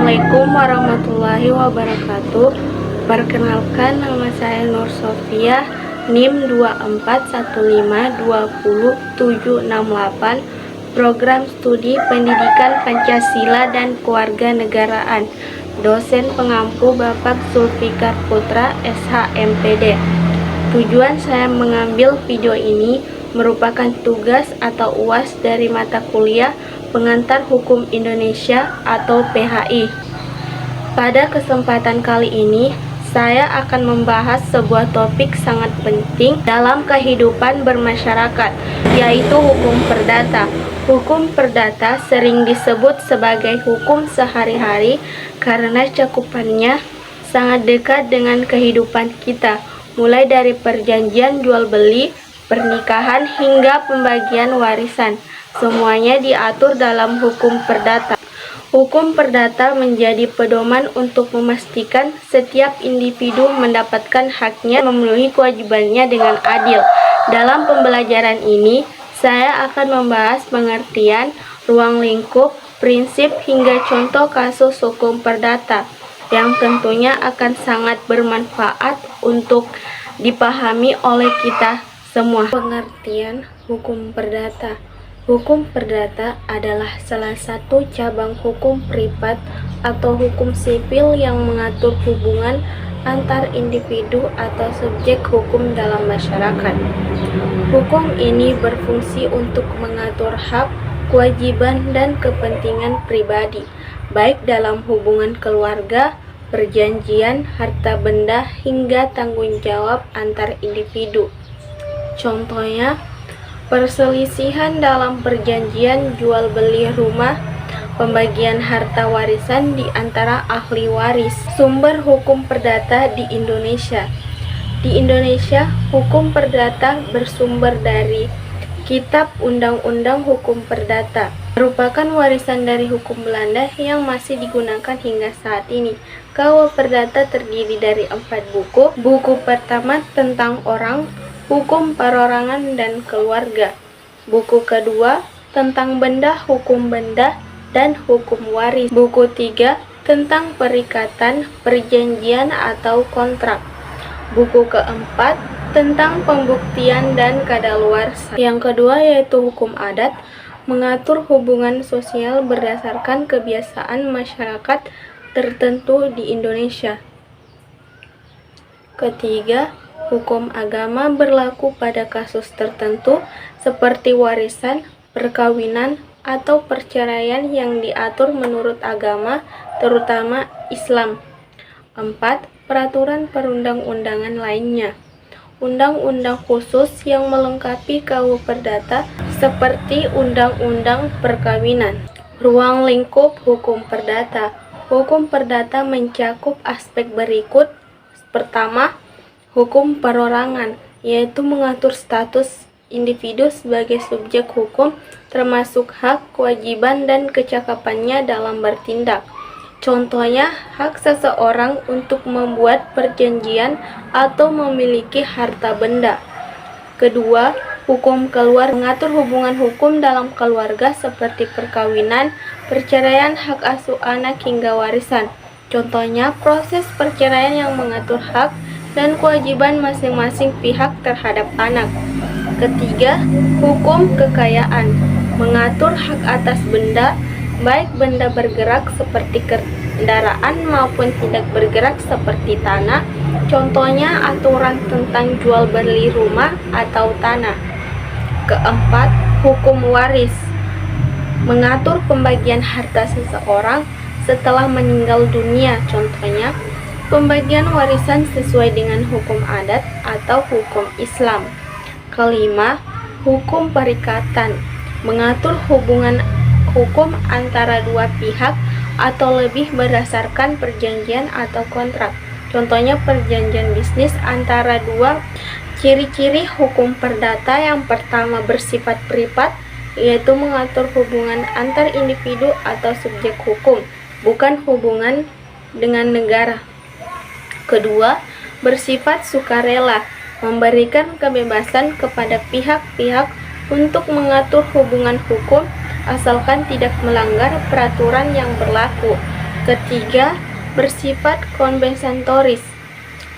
Assalamualaikum warahmatullahi wabarakatuh. Perkenalkan, nama saya Nur Sofia, NIM 241520768, Program Studi Pendidikan Pancasila dan Kewarganegaraan. Dosen pengampu Bapak Zulfikar Putra, SHMPD. Tujuan saya mengambil video ini merupakan tugas atau UAS dari mata kuliah Pengantar Hukum Indonesia atau PHI. Pada kesempatan kali ini, saya akan membahas sebuah topik sangat penting dalam kehidupan bermasyarakat, yaitu hukum perdata. Hukum perdata sering disebut sebagai hukum sehari-hari karena cakupannya sangat dekat dengan kehidupan kita, mulai dari perjanjian jual beli, pernikahan hingga pembagian warisan. Semuanya diatur dalam hukum perdata. Hukum perdata menjadi pedoman untuk memastikan setiap individu mendapatkan haknya, memenuhi kewajibannya dengan adil. Dalam pembelajaran ini, saya akan membahas pengertian, ruang lingkup, prinsip, hingga contoh kasus hukum perdata yang tentunya akan sangat bermanfaat untuk dipahami oleh kita semua. Pengertian hukum perdata. Hukum perdata adalah salah satu cabang hukum privat atau hukum sipil yang mengatur hubungan antar individu atau subjek hukum dalam masyarakat. Hukum ini berfungsi untuk mengatur hak, kewajiban, dan kepentingan pribadi, baik dalam hubungan keluarga, perjanjian, harta benda, hingga tanggung jawab antar individu. Contohnya, perselisihan dalam perjanjian jual beli rumah, pembagian harta warisan di antara ahli waris. Sumber hukum perdata di Indonesia. Di Indonesia, hukum perdata bersumber dari Kitab Undang-Undang Hukum Perdata, merupakan warisan dari hukum Belanda yang masih digunakan hingga saat ini. KUH Perdata terdiri dari 4 buku. Buku pertama tentang orang, hukum perorangan dan keluarga. Buku kedua tentang benda, hukum benda, dan hukum waris. Buku 3 tentang perikatan, perjanjian atau kontrak. Buku keempat tentang pembuktian dan kadaluarsa. Yang kedua yaitu hukum adat, mengatur hubungan sosial berdasarkan kebiasaan masyarakat tertentu di Indonesia. Ketiga, hukum agama berlaku pada kasus tertentu seperti warisan, perkawinan, atau perceraian yang diatur menurut agama, terutama Islam. 4. Peraturan perundang-undangan lainnya. Undang-undang khusus yang melengkapi KUH Perdata seperti Undang-Undang Perkawinan. Ruang lingkup hukum perdata. Hukum perdata mencakup aspek berikut. Pertama, hukum perorangan, yaitu mengatur status individu sebagai subjek hukum, termasuk hak, kewajiban, dan kecakapannya dalam bertindak. Contohnya, hak seseorang untuk membuat perjanjian atau memiliki harta benda. Kedua, hukum keluarga, mengatur hubungan hukum dalam keluarga seperti perkawinan, perceraian, hak asuh anak, hingga warisan. Contohnya, proses perceraian yang mengatur hak dan kewajiban masing-masing pihak terhadap anak. Ketiga, hukum kekayaan, mengatur hak atas benda, baik benda bergerak seperti kendaraan maupun tidak bergerak seperti tanah. Contohnya, aturan tentang jual beli rumah atau tanah. Keempat, hukum waris, mengatur pembagian harta seseorang setelah meninggal dunia. Contohnya, pembagian warisan sesuai dengan hukum adat atau hukum Islam. Kelima, hukum perikatan, mengatur hubungan hukum antara dua pihak atau lebih berdasarkan perjanjian atau kontrak. Contohnya, perjanjian bisnis antara dua. Ciri-ciri hukum perdata yang pertama bersifat privat, yaitu mengatur hubungan antar individu atau subjek hukum, bukan hubungan dengan negara. Kedua, bersifat sukarela, memberikan kebebasan kepada pihak-pihak untuk mengatur hubungan hukum asalkan tidak melanggar peraturan yang berlaku. Ketiga, bersifat kompensatoris,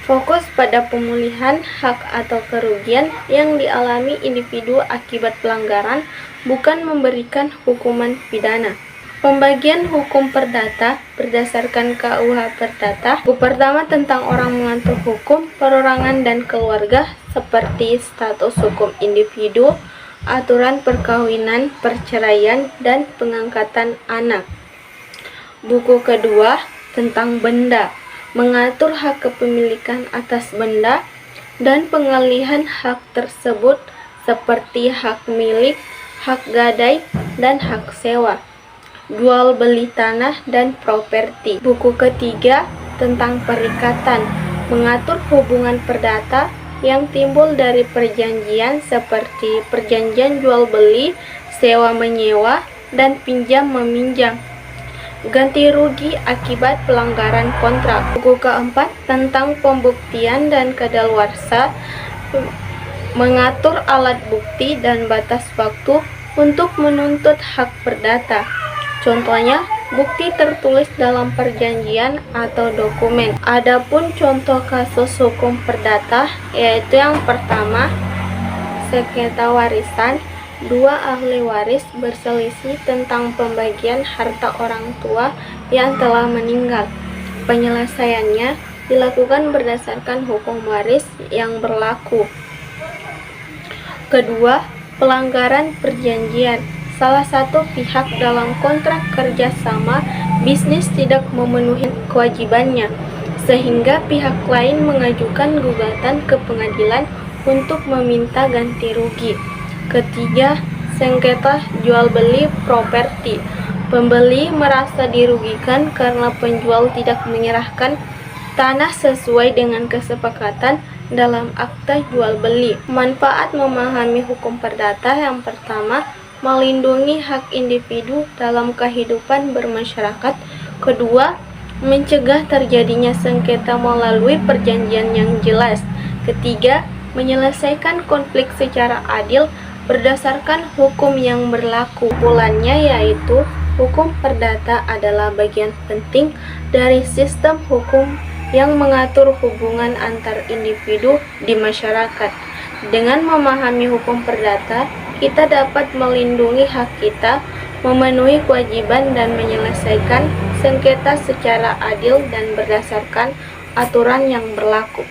fokus pada pemulihan hak atau kerugian yang dialami individu akibat pelanggaran, bukan memberikan hukuman pidana. Pembagian hukum perdata berdasarkan KUH Perdata. Buku pertama tentang orang mengatur hukum, perorangan dan keluarga seperti status hukum individu, aturan perkawinan, perceraian, dan pengangkatan anak. Buku kedua tentang benda, mengatur hak kepemilikan atas benda dan pengalihan hak tersebut seperti hak milik, hak gadai, dan hak sewa, jual beli tanah dan properti. Buku ketiga tentang perikatan, mengatur hubungan perdata yang timbul dari perjanjian seperti perjanjian jual beli, sewa menyewa, dan pinjam meminjam. Ganti rugi akibat pelanggaran kontrak. Buku keempat tentang pembuktian dan kadaluarsa, mengatur alat bukti dan batas waktu untuk menuntut hak perdata. Contohnya, bukti tertulis dalam perjanjian atau dokumen. Adapun contoh kasus hukum perdata yaitu yang pertama, sengketa warisan. Dua ahli waris berselisih tentang pembagian harta orang tua yang telah meninggal. Penyelesaiannya dilakukan berdasarkan hukum waris yang berlaku. Kedua, pelanggaran perjanjian. Salah satu pihak dalam kontrak kerjasama bisnis tidak memenuhi kewajibannya, sehingga pihak lain mengajukan gugatan ke pengadilan untuk meminta ganti rugi. Ketiga, sengketa jual beli properti. Pembeli merasa dirugikan karena penjual tidak menyerahkan tanah sesuai dengan kesepakatan dalam akta jual beli. Manfaat memahami hukum perdata yang pertama, melindungi hak individu dalam kehidupan bermasyarakat. Kedua, mencegah terjadinya sengketa melalui perjanjian yang jelas. Ketiga, menyelesaikan konflik secara adil berdasarkan hukum yang berlaku. Kesimpulannya yaitu hukum perdata adalah bagian penting dari sistem hukum yang mengatur hubungan antar individu di masyarakat. Dengan memahami hukum perdata, kita dapat melindungi hak kita, memenuhi kewajiban, dan menyelesaikan sengketa secara adil dan berdasarkan aturan yang berlaku.